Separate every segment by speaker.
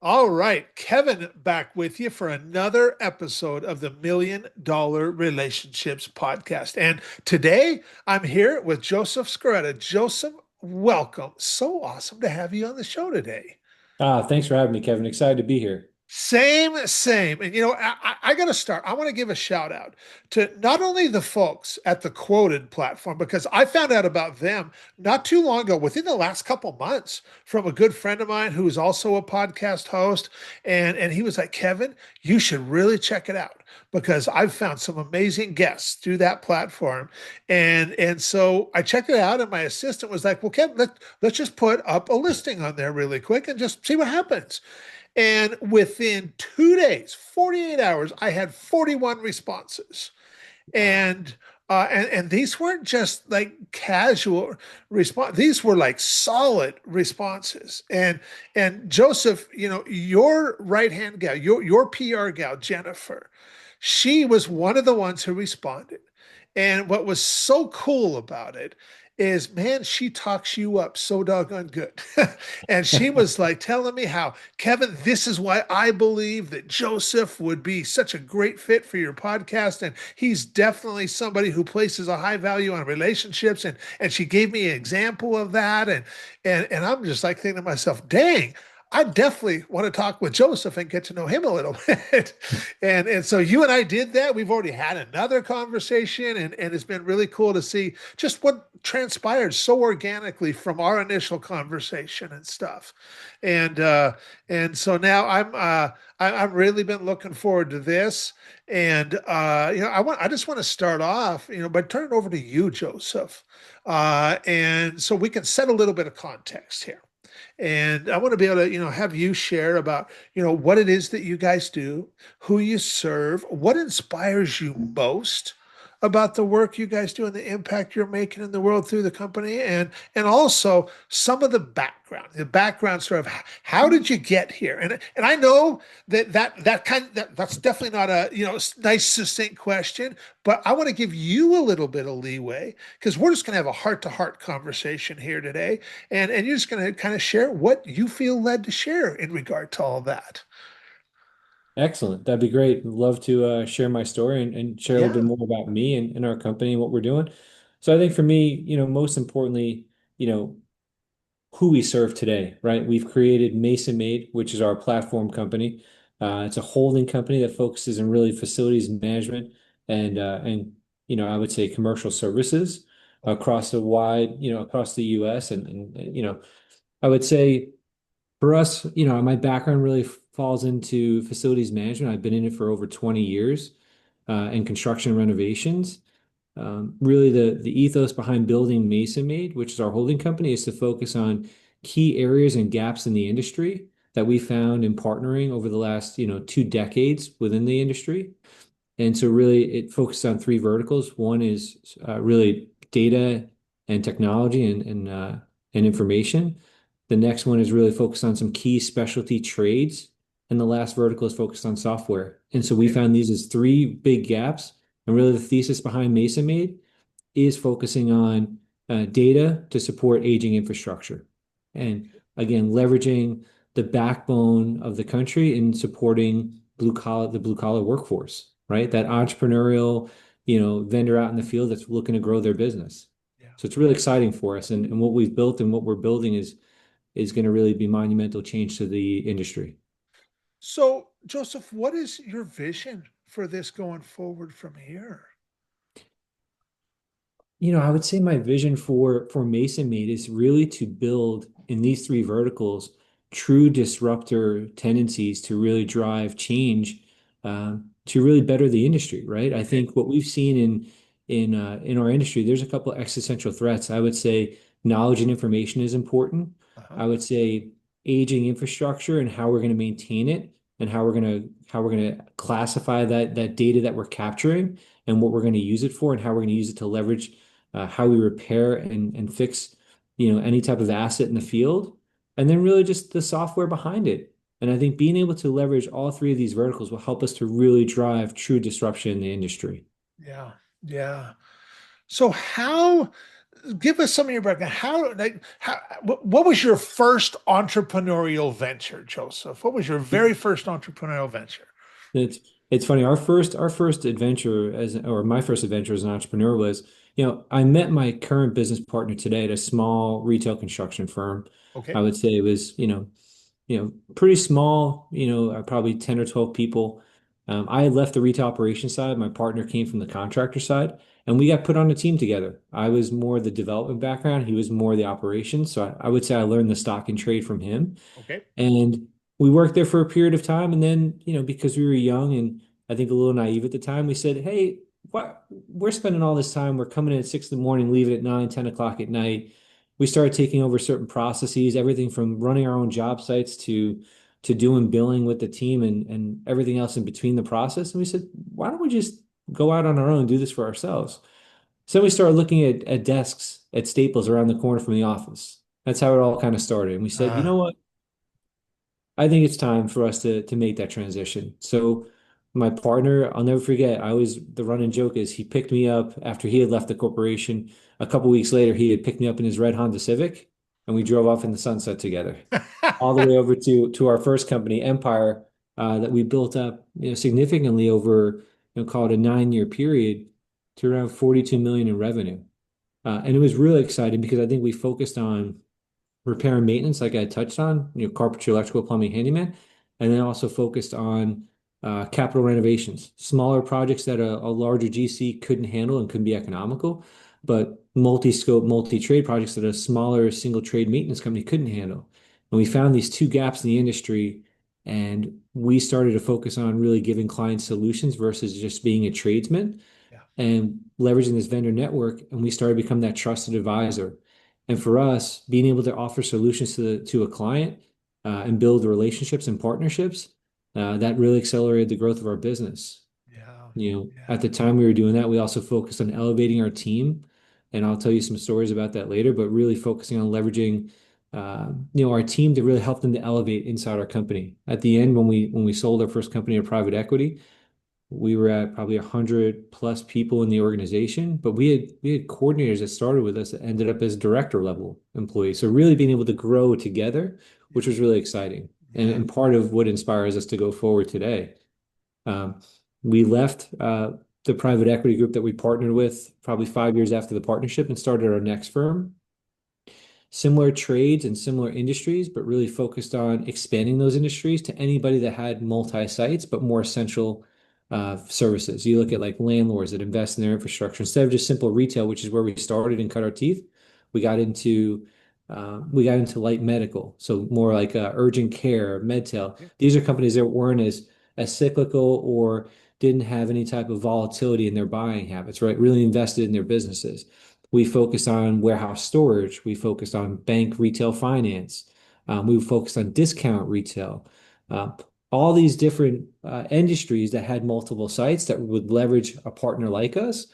Speaker 1: All right, Kevin back with you for another episode of the $1 Million Relationships Podcast. And today I'm here with Joseph Scaretta. Joseph, welcome. So awesome to have you on the show today.
Speaker 2: Thanks for having me, Kevin. Excited to be here.
Speaker 1: Same, same. And I got to start. I want to give a shout out to not only the folks at the Quoted platform, because I found out about them not too long ago, within the last couple months, from a good friend of mine who is also a podcast host. And he was like, Kevin, you should really check it out because I've found some amazing guests through that platform. And so I checked it out, and my assistant was like, well, Kevin, let's just put up a listing on there really quick and just see what happens. And within 2 days, 48 hours, I had 41 responses.
Speaker 2: Wow.
Speaker 1: And these weren't just like casual response. These were like solid responses. And Joseph, your right hand gal, your PR gal, Jennifer, she was one of the ones who responded. And what was so cool about it is, man, she talks you up so doggone good. And she was like telling me how, Kevin, this is why I believe that Joseph would be such a great fit for your podcast. And he's definitely somebody who places a high value on relationships. And she gave me an example of that. And I'm just like thinking to myself, dang, I definitely want to talk with Joseph and get to know him a little bit. And so you and I did that. We've already had another conversation, and it's been really cool to see just what transpired so organically from our initial conversation and stuff. And so now I've really been looking forward to this. And I just want to start off, by turning it over to you, Joseph. And so we can set a little bit of context here. And I want to be able to, have you share about, what it is that you guys do, who you serve, what inspires you most about the work you guys do and the impact you're making in the world through the company, and also some of the background story of how did you get here. And I know that's definitely not a nice succinct question, but I want to give you a little bit of leeway because we're just going to have a heart-to-heart conversation here today, and you're just going to kind of share what you feel led to share in regard to all that.
Speaker 2: Excellent. That'd be great. Love to share my story and share a little bit
Speaker 1: Yeah.
Speaker 2: more about me and our company and what we're doing. So I think for me, most importantly, you know, who we serve today, right? We've created Mason Made, which is our platform company. It's a holding company that focuses on really facilities management and I would say commercial services across the U.S. and I would say. For us, my background really falls into facilities management. I've been in it for over 20 years in construction renovations. Really, the ethos behind building Mason Made, which is our holding company, is to focus on key areas and gaps in the industry that we found in partnering over the last, 2 decades within the industry. And so really it focuses on three verticals. One is really data and technology and information. The next one is really focused on some key specialty trades. And the last vertical is focused on software. And so we
Speaker 1: Okay.
Speaker 2: found these as three big gaps. And really the thesis behind Mason Made is focusing on data to support aging infrastructure. And again, leveraging the backbone of the country in supporting the blue collar workforce, right? That entrepreneurial, vendor out in the field that's looking to grow their business.
Speaker 1: Yeah.
Speaker 2: So it's really exciting for us. And what we've built and what we're building is going to really be monumental change to the industry.
Speaker 1: So, Joseph, what is your vision for this going forward from here?
Speaker 2: I would say my vision for Mason Made is really to build in these three verticals true disruptor tendencies to really drive change to really better the industry, right? I
Speaker 1: Okay.
Speaker 2: think what we've seen in our industry, there's a couple of existential threats. I would say knowledge and information is important.
Speaker 1: Uh-huh.
Speaker 2: I would say aging infrastructure and how we're going to maintain it and how we're going to classify that data that we're capturing and what we're going to use it for and how we're going to use it to leverage how we repair and fix, any type of asset in the field, and then really just the software behind it. And I think being able to leverage all three of these verticals will help us to really drive true disruption in the industry.
Speaker 1: Yeah. Yeah. So how? give us some of your background. What was your first entrepreneurial venture, Joseph? What was your very first entrepreneurial venture?
Speaker 2: It's it's funny. Our first adventure or my first adventure as an entrepreneur was, I met my current business partner today at a small retail construction firm. I
Speaker 1: Okay.
Speaker 2: would say it was, pretty small, probably 10 or 12 people. I had left the retail operations side. My partner came from the contractor side, and we got put on a team together. I was more the development background. He was more the operations. So I would say I learned the stock and trade from him.
Speaker 1: Okay.
Speaker 2: And we worked there for a period of time. And then, because we were young and I think a little naive at the time, we said, hey, what we're spending all this time. We're coming in at 6 in the morning, leaving at 9, 10 o'clock at night. We started taking over certain processes, everything from running our own job sites to doing billing with the team and everything else in between the process. And we said, why don't we just go out on our own and do this for ourselves? So we started looking at desks at Staples around the corner from the office. That's how it all kind of started. And we said, you
Speaker 1: Uh,
Speaker 2: know what? I think it's time for us to make that transition. So my partner, I'll never forget, I was the running joke is he picked me up after he had left the corporation. A couple weeks later, he had picked me up in his red Honda Civic, and we drove off in the sunset together, all the way over to our first company, Empire, that we built up, significantly over, call it a 9 year period to around 42 million in revenue. And it was really exciting because I think we focused on repair and maintenance, like I touched on, carpentry, electrical, plumbing, handyman, and then also focused on capital renovations, smaller projects that a larger GC couldn't handle and couldn't be economical, but multi-scope, multi-trade projects that a smaller single trade maintenance company couldn't handle. And we found these two gaps in the industry, and we started to focus on really giving clients solutions versus just being a tradesman
Speaker 1: yeah.
Speaker 2: and leveraging this vendor network, and we started to become that trusted advisor. And for us, being able to offer solutions to a client and build relationships and partnerships, that really accelerated the growth of our business.
Speaker 1: Yeah.
Speaker 2: At
Speaker 1: Yeah.
Speaker 2: the time we were doing that, we also focused on elevating our team, and I'll tell you some stories about that later. But really focusing on leveraging, our team to really help them to elevate inside our company. At the end, when we sold our first company to private equity, we were at probably 100 plus people in the organization, but we had coordinators that started with us that ended up as director level employees. So really being able to grow together, which
Speaker 1: Yeah.
Speaker 2: was really exciting, and,
Speaker 1: Yeah.
Speaker 2: and part of what inspires us to go forward today. Um, we left the private equity group that we partnered with probably 5 years after the partnership and started our next firm. Similar trades and similar industries, but really focused on expanding those industries to anybody that had multi-sites, but more essential services. You look at like landlords that invest in their infrastructure instead of just simple retail, which is where we started and cut our teeth. We got into light medical, so more like urgent care, medtail.
Speaker 1: Okay.
Speaker 2: These are companies that weren't as cyclical or didn't have any type of volatility in their buying habits, right? Really invested in their businesses. We focused on warehouse storage. We focused on bank retail finance. We focused on discount retail. Uh, all these different industries that had multiple sites that would leverage a partner like us.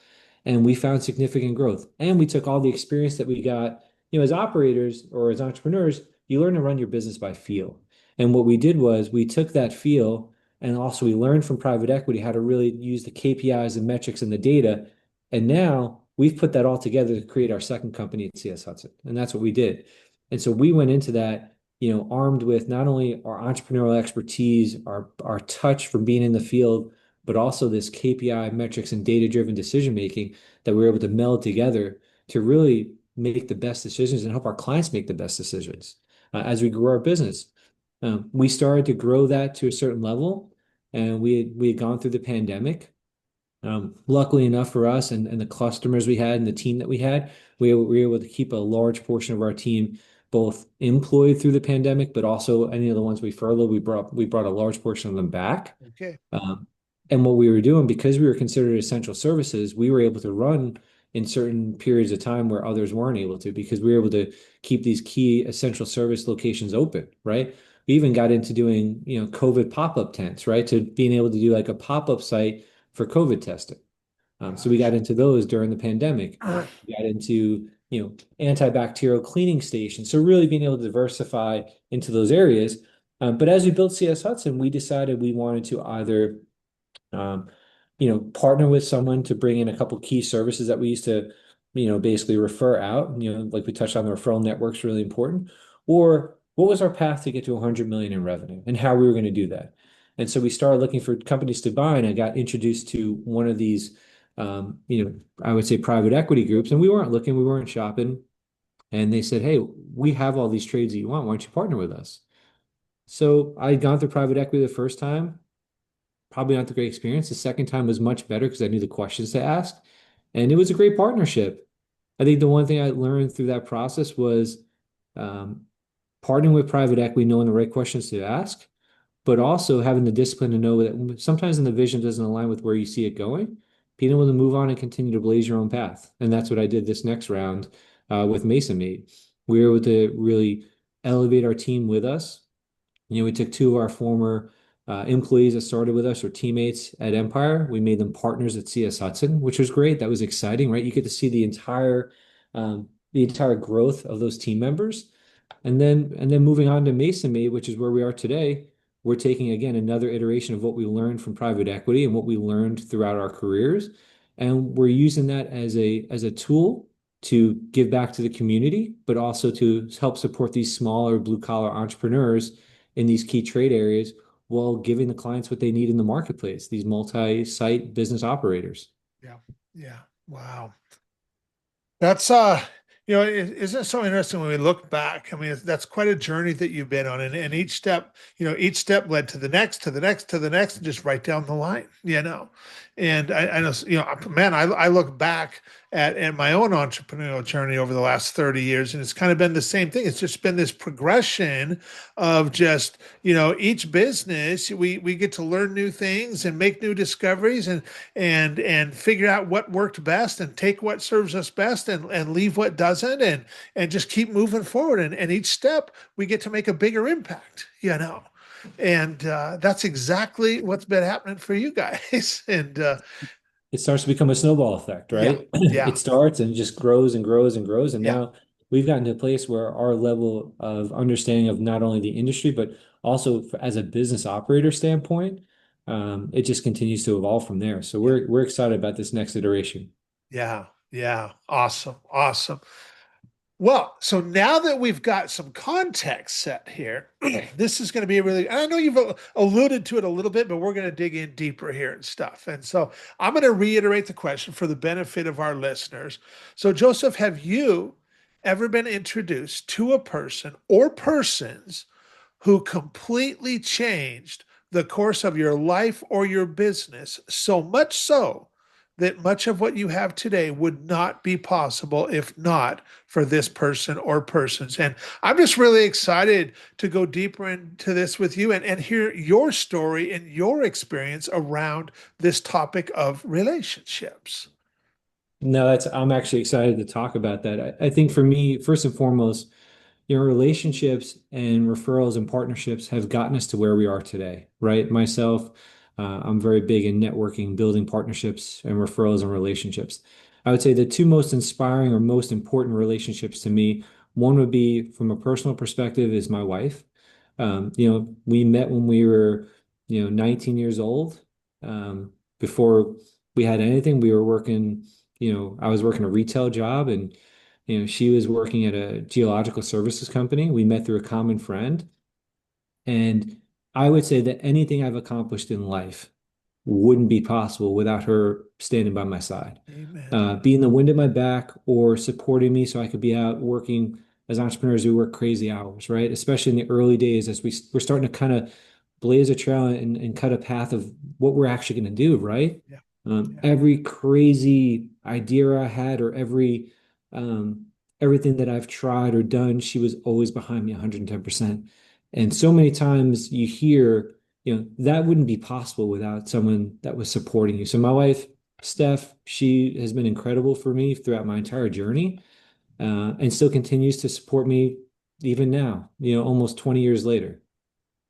Speaker 2: And we found significant growth. And we took all the experience that we got, as operators or as entrepreneurs, you learn to run your business by feel. And what we did was we took that feel and also we learned from private equity how to really use the KPIs and metrics and the data. And now we've put that all together to create our second company at CS Hudson. And that's what we did. And so we went into that, armed with not only our entrepreneurial expertise, our touch from being in the field, but also this KPI metrics and data-driven decision making that we were able to meld together to really make the best decisions and help our clients make the best decisions as we grew our business. We started to grow that to a certain level, and we had gone through the pandemic. Luckily enough for us and the customers we had and the team that we had, we were able to keep a large portion of our team both employed through the pandemic, but also any of the ones we furloughed, we brought a large portion of them back.
Speaker 1: Okay.
Speaker 2: Um, and what we were doing, because we were considered essential services, we were able to run in certain periods of time where others weren't able to, because we were able to keep these key essential service locations open, right? We even got into doing, COVID pop-up tents, right? To being able to do like a pop-up site for COVID testing. So we got
Speaker 1: Gosh.
Speaker 2: into those during the pandemic. We got into, antibacterial cleaning stations. So really being able to diversify into those areas. But as we built CS Hudson, we decided we wanted to either partner with someone to bring in a couple key services that we used to, basically refer out, like we touched on, the referral network's really important, or what was our path to get to 100 million in revenue and how we were going to do that. And so we started looking for companies to buy, and I got introduced to one of these, I would say private equity groups, and we weren't looking, we weren't shopping. And they said, "Hey, we have all these trades that you want. Why don't you partner with us?" So I had gone through private equity the first time, probably not the great experience. The second time was much better because I knew the questions to ask, and it was a great partnership. I think the one thing I learned through that process was um, partnering with private equity, knowing the right questions to ask, but also having the discipline to know that sometimes when the vision doesn't align with where you see it going, being able to move on and continue to blaze your own path. And that's what I did this next round with Mason Mate. We were able to really elevate our team with us. We took two of our former employees that started with us or teammates at Empire. We made them partners at CS Hudson, which was great. That was exciting, right? You get to see the entire growth of those team members. And then moving on to Mason Made, which is where we are today, we're taking again another iteration of what we learned from private equity and what we learned throughout our careers. And we're using that as a tool to give back to the community, but also to help support these smaller blue collar entrepreneurs in these key trade areas while giving the clients what they need in the marketplace, these multi-site business operators.
Speaker 1: Yeah. Yeah. Wow. That's isn't it so interesting when we look back? I mean, that's quite a journey that you've been on, and each step, each step led to the next, to the next, to the next, and just right down the line. And I know, man, I look back at my own entrepreneurial journey over the last 30 years, and it's kind of been the same thing. It's just been this progression of just, each business we get to learn new things and make new discoveries and figure out what worked best and take what serves us best and leave what doesn't and just keep moving forward and each step we get to make a bigger impact. And that's exactly what's been happening for you guys. And
Speaker 2: It starts to become a snowball effect,
Speaker 1: yeah,
Speaker 2: right?
Speaker 1: yeah,
Speaker 2: It starts and just grows and grows and grows. And
Speaker 1: yeah,
Speaker 2: now we've gotten to a place where our level of understanding of not only the industry, but also as a business operator standpoint, it just continues to evolve from there. So
Speaker 1: yeah,
Speaker 2: we're excited about this next iteration.
Speaker 1: yeah, yeah. Awesome, awesome. Well, so now that we've got some context set here, this is going to be I know you've alluded to it a little bit, but we're going to dig in deeper here and stuff. And so I'm going to reiterate the question for the benefit of our listeners. So, Joseph, have you ever been introduced to a person or persons who completely changed the course of your life or your business, so much so that much of what you have today would not be possible if not for this person or persons? And I'm just really excited to go deeper into this with you and hear your story and your experience around this topic of relationships.
Speaker 2: No, I'm actually excited to talk about that. I think for me, first and foremost, relationships and referrals and partnerships have gotten us to where we are today, right? Myself, I'm very big in networking, building partnerships and referrals and relationships. I would say the two most inspiring or most important relationships to me, one would be from a personal perspective is my wife. We met when we were, 19 years old. Before we had anything, we were working, I was working a retail job and she was working at a geological services company. We met through a common friend. And I would say that anything I've accomplished in life wouldn't be possible without her standing by my side,
Speaker 1: Amen.
Speaker 2: being the wind at my back or supporting me so I could be out working as entrepreneurs. We work crazy hours, right? Especially in the early days as we're starting to kind of blaze a trail and cut a path of what we're actually going to do, right?
Speaker 1: Yeah. Yeah.
Speaker 2: Every crazy idea I had or um, everything that I've tried or done, she was always behind me 110%. And so many times you hear, that wouldn't be possible without someone that was supporting you. So my wife, Steph, she has been incredible for me throughout my entire journey, and still continues to support me even now, almost 20 years later.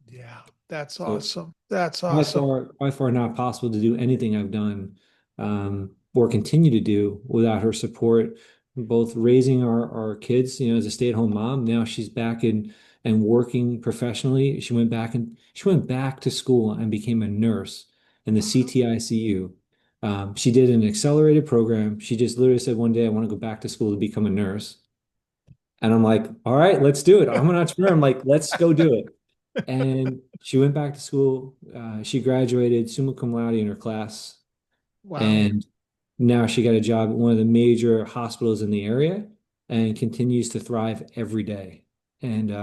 Speaker 1: Yeah. That's
Speaker 2: So
Speaker 1: awesome. That's
Speaker 2: by
Speaker 1: awesome.
Speaker 2: far, by far not possible to do anything I've done, or continue to do without her support, both raising our kids, as a stay-at-home mom. Now she's back in and working professionally. She went back to school and became a nurse in the CTICU. She did an accelerated program. She just literally said one day, I want to go back to school to become a nurse. And I'm like, all right, let's do it. I'm an entrepreneur. I'm like, let's go do it. And she went back to school. She graduated summa cum laude in her class.
Speaker 1: Wow.
Speaker 2: And now she got a job at one of the major hospitals in the area and continues to thrive every day. And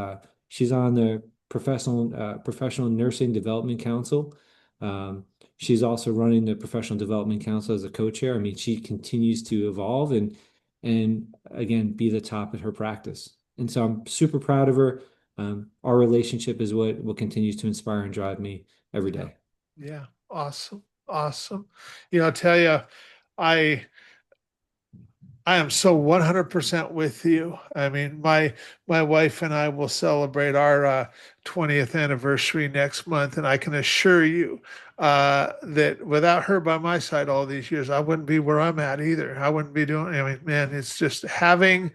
Speaker 2: she's on the Professional Nursing Development Council. Um, she's also running the Professional Development Council as a co-chair. I mean, she continues to evolve and again be the top at her practice. And so I'm super proud of her. Our relationship is what continues to inspire and drive me every
Speaker 1: Yeah.
Speaker 2: day.
Speaker 1: Yeah. Awesome. Awesome. I'll tell you, I I am so 100% with you. I mean, my wife and I will celebrate our 20th anniversary next month, and I can assure you that without her by my side all these years, I wouldn't be where I'm at either. I wouldn't be doing. I mean, man, it's just having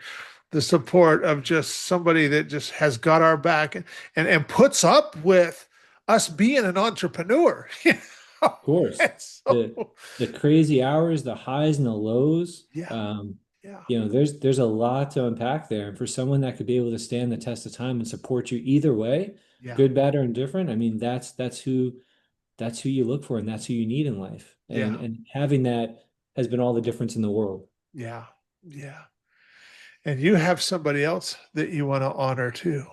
Speaker 1: the support of just somebody that just has got our back and puts up with us being an entrepreneur.
Speaker 2: Course.
Speaker 1: And
Speaker 2: The
Speaker 1: so,
Speaker 2: the crazy hours, the highs and the lows,
Speaker 1: yeah, yeah,
Speaker 2: there's a lot to unpack there. And for someone that could be able to stand the test of time and support you either way,
Speaker 1: yeah,
Speaker 2: good, bad, or indifferent, I mean, that's who you look for and that's who you need in life. And
Speaker 1: yeah,
Speaker 2: and having that has been all the difference in the world.
Speaker 1: yeah, yeah. And you have somebody else that you want to honor too.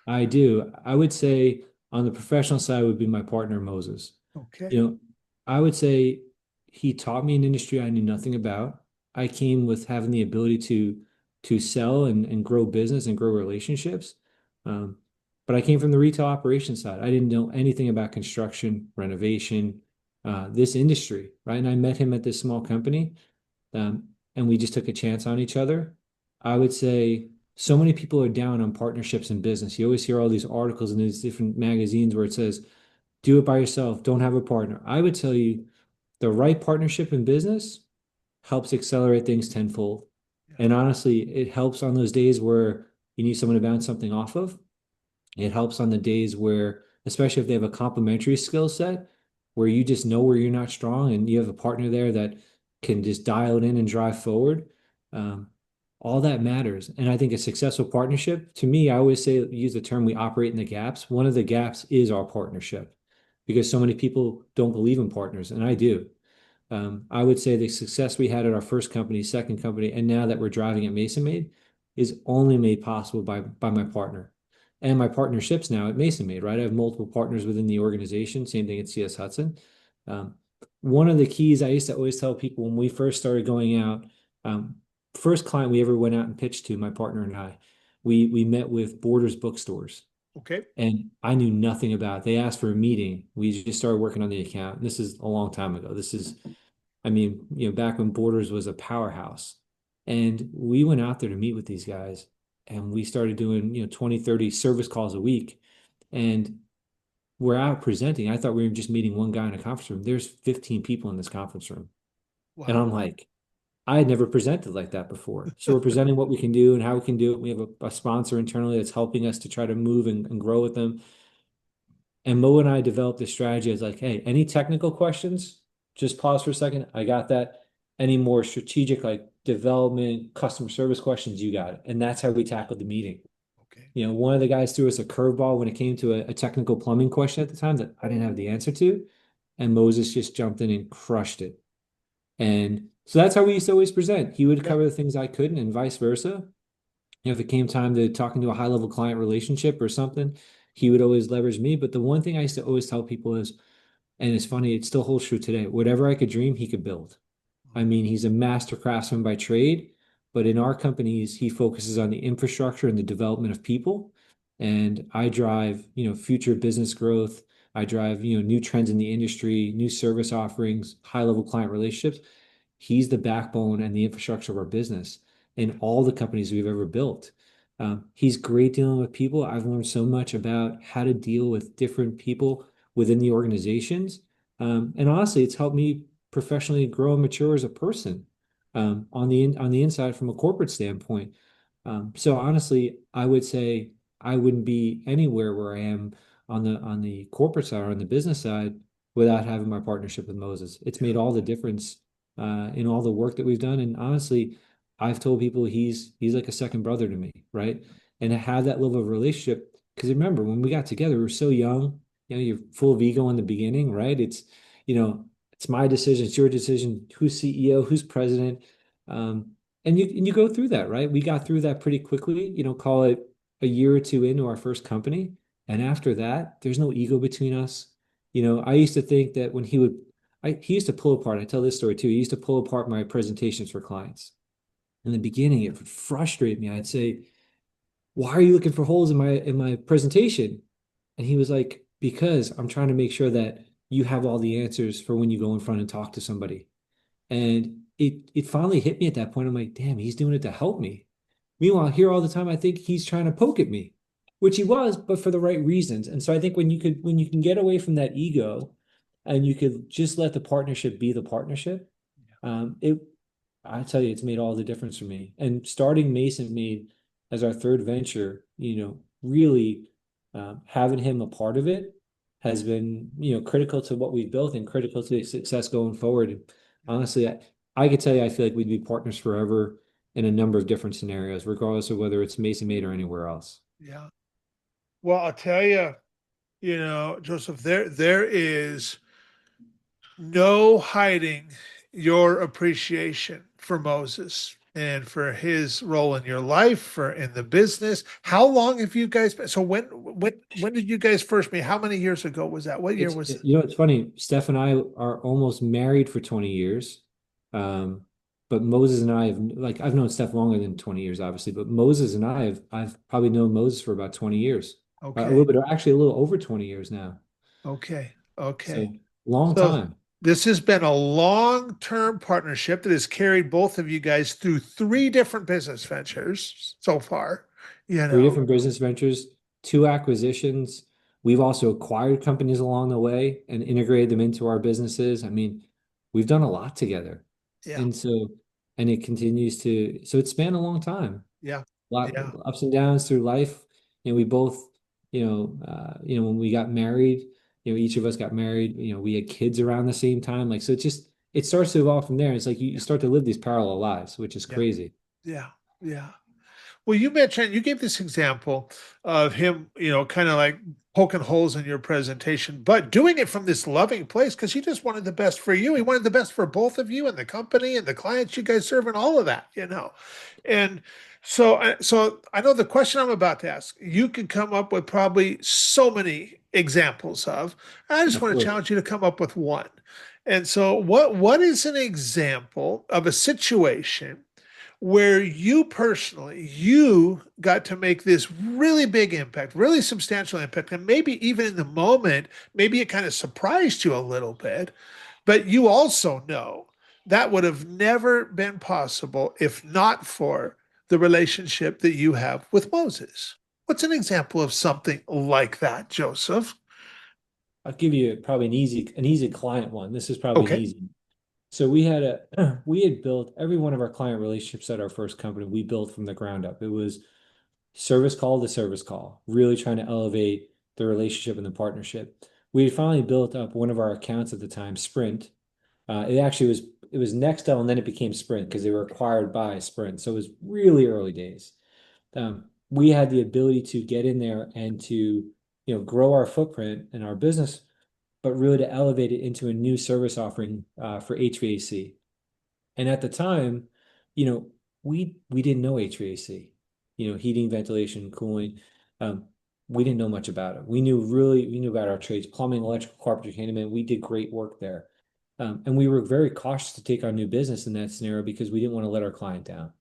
Speaker 2: I do. I would say on the professional side would be my partner Moses.
Speaker 1: Okay.
Speaker 2: You know, I would say he taught me an industry I knew nothing about. I came with having the ability to sell and grow business and grow relationships. Um, but I came from the retail operations side. I didn't know anything about construction, renovation, this industry, right? And I met him at this small company, and we just took a chance on each other. I would say so many people are down on partnerships in business. You always hear all these articles in these different magazines where it says, do it by yourself, don't have a partner. I would tell you the right partnership in business helps accelerate things tenfold.
Speaker 1: Yeah.
Speaker 2: And honestly, it helps on those days where you need someone to bounce something off of. It helps on the days where, especially if they have a complementary skill set, where you just know where you're not strong and you have a partner there that can just dial it in and drive forward. Um, all that matters. And I think a successful partnership, to me, I always say, use the term we operate in the gaps. One of the gaps is our partnership because so many people don't believe in partners, and I do. I would say the success we had at our first company, second company, and now that we're driving at Mason Made is only made possible by my partner and my partnerships now at Mason Made, right? I have multiple partners within the organization, same thing at CS Hudson. Um, One of the keys I used to always tell people when we first started going out, um, first client we ever went out and pitched to, my partner and I, we met with Borders bookstores.
Speaker 1: Okay.
Speaker 2: And I knew nothing about it. They asked for a meeting. We just started working on the account. This is a long time ago. This is I mean, back when Borders was a powerhouse. And we went out there to meet with these guys and we started doing, 20, 30 service calls a week. And we're out presenting. I thought we were just meeting one guy in a conference room. There's 15 people in this conference room. And
Speaker 1: Wow.
Speaker 2: I'm like, I had never presented like that before. So we're presenting what we can do and how we can do it. We have a sponsor internally that's helping us to try to move and grow with them. And Mo and I developed this strategy as like, hey, any technical questions, just pause for a second. I got that. Any more strategic, like development, customer service questions, you got it. And that's how we tackled the meeting.
Speaker 1: Okay.
Speaker 2: One of the guys threw us a curveball when it came to a technical plumbing question at the time that I didn't have the answer to. And Moses just jumped in and crushed it. And so that's how we used to always present. He would
Speaker 1: Yeah.
Speaker 2: cover the things I couldn't, and vice versa. If it came time to talking to a high level client relationship or something, he would always leverage me. But the one thing I used to always tell people is, and it's funny, it still holds true today. Whatever I could dream, he could build. I mean, he's a master craftsman by trade, but in our companies, he focuses on the infrastructure and the development of people. And I drive, future business growth. I drive, new trends in the industry, new service offerings, high level client relationships. He's the backbone and the infrastructure of our business in all the companies we've ever built. He's great dealing with people. I've learned so much about how to deal with different people within the organizations. And honestly, it's helped me professionally grow and mature as a person on the inside from a corporate standpoint. So honestly, I would say I wouldn't be anywhere where I am on the corporate side or on the business side without having my partnership with Moses. It's
Speaker 1: Yeah.
Speaker 2: made all the difference in all the work that we've done. And honestly, I've told people he's like a second brother to me, right? And to have that level of relationship, because remember when we got together, we were so young. You know, you're full of ego in the beginning, right? You know, it's my decision, it's your decision, who's CEO, who's president. And you go through that, right? We got through that pretty quickly, call it a year or two into our first company. And after that, there's no ego between us. I used to think that when he used to pull apart, I tell this story too. He used to pull apart my presentations for clients. In the beginning, it would frustrate me. I'd say, "Why are you looking for holes in my presentation?" And he was like, "Because I'm trying to make sure that you have all the answers for when you go in front and talk to somebody." And it finally hit me at that point. I'm like, "Damn, he's doing it to help me." Meanwhile, here all the time, I think he's trying to poke at me, which he was, but for the right reasons. And so I think when you can get away from that ego and you could just let the partnership be the partnership, it I tell you, it's made all the difference for me. And starting Mason made as our third venture, really having him a part of it has been, critical to what we've built and critical to the success going forward. And honestly, I could tell you, I feel like we'd be partners forever in a number of different scenarios, regardless of whether it's Mason Made or anywhere else.
Speaker 1: Yeah. Well, I'll tell you, Joseph, there is no hiding your appreciation for Moses and for his role in your life, for in the business. How long have you guys been? So when did you guys first meet? How many years ago was that? What year was it?
Speaker 2: It's funny. Steph and I are almost married for 20 years. Um, but Moses and I have like I've known Steph longer than 20 years, obviously, but Moses and I've probably known Moses for about 20 years. A little
Speaker 1: Okay.
Speaker 2: bit, actually a little over 20 years now.
Speaker 1: Okay. Okay.
Speaker 2: So long
Speaker 1: So
Speaker 2: time.
Speaker 1: this has been a long-term partnership that has carried both of you guys through three different business ventures so far, you
Speaker 2: Three
Speaker 1: know.
Speaker 2: different business ventures, two acquisitions. We've also acquired companies along the way and integrated them into our businesses. I mean, we've done a lot together.
Speaker 1: Yeah.
Speaker 2: And so, and it continues to, so it's spanned a long time.
Speaker 1: Yeah.
Speaker 2: A lot
Speaker 1: Yeah.
Speaker 2: ups and downs through life. We both, when we got married, each of us got married, we had kids around the same time. Like, so it starts to evolve from there. It's like you
Speaker 1: Yeah.
Speaker 2: start to live these parallel lives, which is
Speaker 1: Yeah.
Speaker 2: crazy.
Speaker 1: Yeah. Yeah. Well, you gave this example of him, kind of like poking holes in your presentation, but doing it from this loving place because he just wanted the best for you. He wanted the best for both of you and the company and the clients you guys serve and all of that. And so I know the question I'm about to ask, you can come up with probably so many examples of. I just
Speaker 2: Of
Speaker 1: want to
Speaker 2: course.
Speaker 1: challenge you to come up with one. And so what is an example of a situation where you personally you got to make this really big impact, really substantial impact, and maybe even in the moment maybe it kind of surprised you a little bit, but you also know that would have never been possible if not for the relationship that you have with Moses. What's an example of something like that, Joseph?
Speaker 2: I'll give you probably an easy client one. This is probably an
Speaker 1: Okay.
Speaker 2: easy. So we had built every one of our client relationships at our first company. We built from the ground up. It was service call to service call, really trying to elevate the relationship and the partnership. We had finally built up one of our accounts at the time, Sprint. It was Nextel and then it became Sprint because they were acquired by Sprint. So it was really early days. We had the ability to get in there and to grow our footprint and our business, but really to elevate it into a new service offering for HVAC. And at the time, you know, we didn't know HVAC, heating, ventilation, cooling. Um, we didn't know much about it. We knew about our trades, plumbing, electrical, carpentry, handyman. We did great work there. And we were very cautious to take on new business in that scenario because we didn't want to let our client down.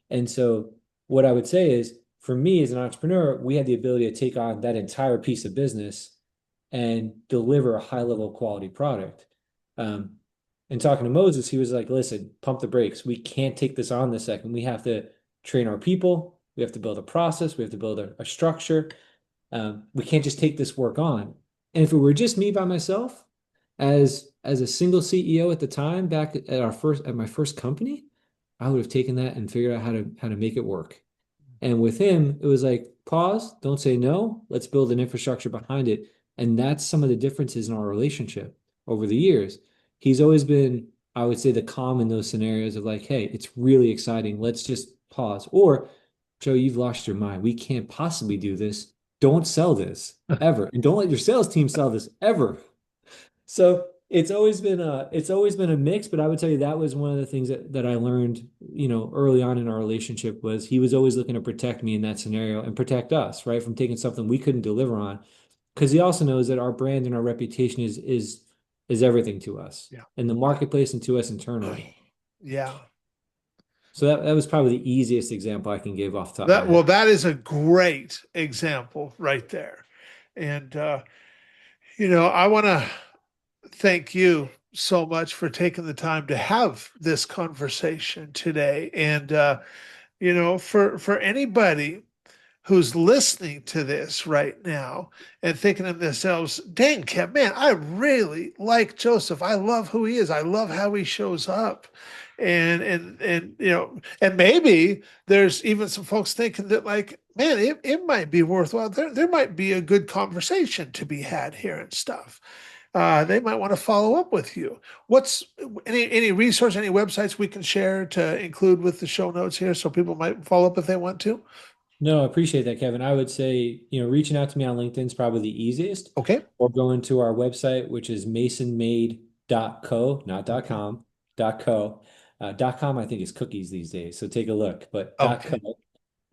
Speaker 2: And so what I would say is for me as an entrepreneur, we had the ability to take on that entire piece of business and deliver a high level quality product. Um, and talking to Moses, he was like, listen, pump the brakes. We can't take this on this second. We have to train our people. We have to build a process. We have to build a structure. We can't just take this work on. And if it were just me by myself, as a single CEO at the time, back at my first company, I would have taken that and figured out how to make it work. And with him, it was like, pause, don't say no, let's build an infrastructure behind it. And that's some of the differences in our relationship over the years. He's always been I would say the calm in those scenarios of like, hey, it's really exciting. Let's just pause. Or, Joe, you've lost your mind. We can't possibly do this. Don't sell this ever. And don't let your sales team sell this ever. So it's always been a mix, but I would tell you that was one of the things that I learned, early on in our relationship was he was always looking to protect me in that scenario and protect us, right, from taking something we couldn't deliver on. Because he also knows that our brand and our reputation is everything to us
Speaker 1: Yeah.
Speaker 2: in the marketplace and to us internally.
Speaker 1: Yeah.
Speaker 2: So that was probably the easiest example I can give off the top of my
Speaker 1: That
Speaker 2: head.
Speaker 1: well, that is a great example right there. And I want to thank you so much for taking the time to have this conversation today. And for anybody who's listening to this right now and thinking to themselves, dang, Kev, man, I really like Joseph. I love who he is. I love how he shows up. And maybe there's even some folks thinking that, like, man, it might be worthwhile. There might be a good conversation to be had here and stuff. They might want to follow up with you. What's any resource, any websites we can share to include with the show notes here so people might follow up if they want to?
Speaker 2: No, I appreciate that, Kevin. I would say, reaching out to me on LinkedIn is probably the easiest,
Speaker 1: Okay.
Speaker 2: or going to our website, which is masonmade.co, not
Speaker 1: Okay.
Speaker 2: .com, .co. .com, I think, is cookies these days. So take a look, but
Speaker 1: Okay.
Speaker 2: .co.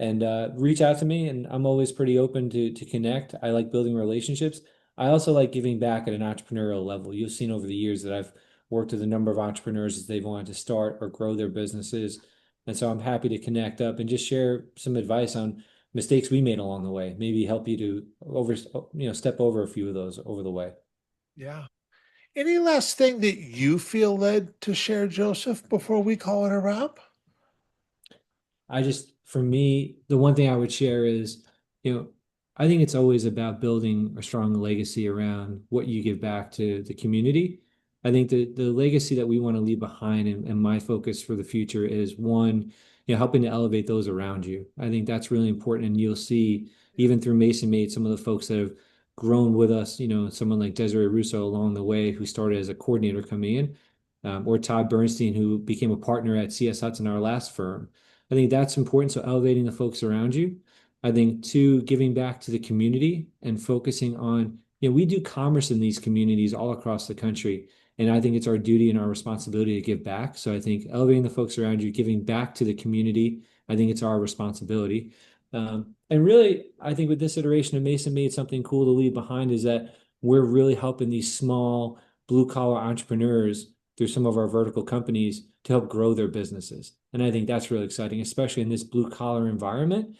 Speaker 2: And reach out to me, and I'm always pretty open to connect. I like building relationships. I also like giving back at an entrepreneurial level. You've seen over the years that I've worked with a number of entrepreneurs as they've wanted to start or grow their businesses. And so I'm happy to connect up and just share some advice on mistakes we made along the way, maybe help you to step over a few of those over the way.
Speaker 1: Yeah. Any last thing that you feel led to share, Joseph, before we call it a wrap?
Speaker 2: For me, the one thing I would share is, you know, I think it's always about building a strong legacy around what you give back to the community. I think the legacy that we want to leave behind and my focus for the future is one, helping to elevate those around you. I think that's really important. And you'll see even through Mason Made, some of the folks that have grown with us, someone like Desiree Russo along the way, who started as a coordinator coming in, or Todd Bernstein, who became a partner at CS Hudson, our last firm. I think that's important. So elevating the folks around you. I think two, giving back to the community and focusing on, we do commerce in these communities all across the country. And I think it's our duty and our responsibility to give back. So I think elevating the folks around you, giving back to the community, I think it's our responsibility. And really, I think with this iteration of Mason Made, something cool to leave behind is that we're really helping these small blue collar entrepreneurs through some of our vertical companies to help grow their businesses. And I think that's really exciting, especially in this blue collar environment.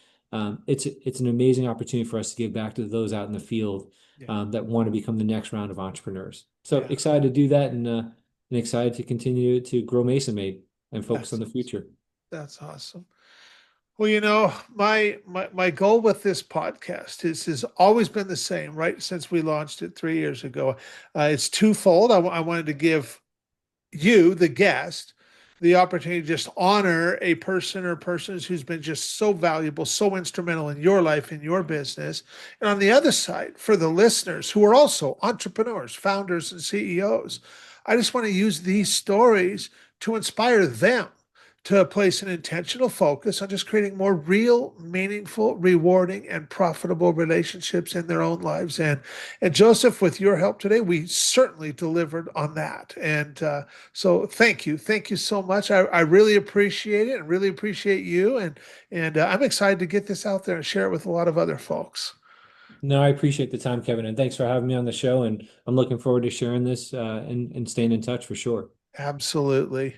Speaker 2: It's an amazing opportunity for us to give back to those out in the field,
Speaker 1: Yeah.
Speaker 2: that want to become the next round of entrepreneurs. So
Speaker 1: Yeah.
Speaker 2: excited to do that, and excited to continue to grow Mason Made and focus on
Speaker 1: That's
Speaker 2: the future.
Speaker 1: that's awesome. Well, my goal with this podcast is has always been the same, right? Since we launched it 3 years ago. It's twofold. I wanted to give you, the guest, the opportunity to just honor a person or persons who's been just so valuable, so instrumental in your life, in your business. And on the other side, for the listeners who are also entrepreneurs, founders, and CEOs, I just want to use these stories to inspire them to place an intentional focus on just creating more real, meaningful, rewarding, and profitable relationships in their own lives. And Joseph, with your help today, we certainly delivered on that. And so, thank you so much. I really appreciate it, and really appreciate you. And I'm excited to get this out there and share it with a lot of other folks.
Speaker 2: No, I appreciate the time, Kevin, and thanks for having me on the show. And I'm looking forward to sharing this, and staying in touch for sure.
Speaker 1: Absolutely.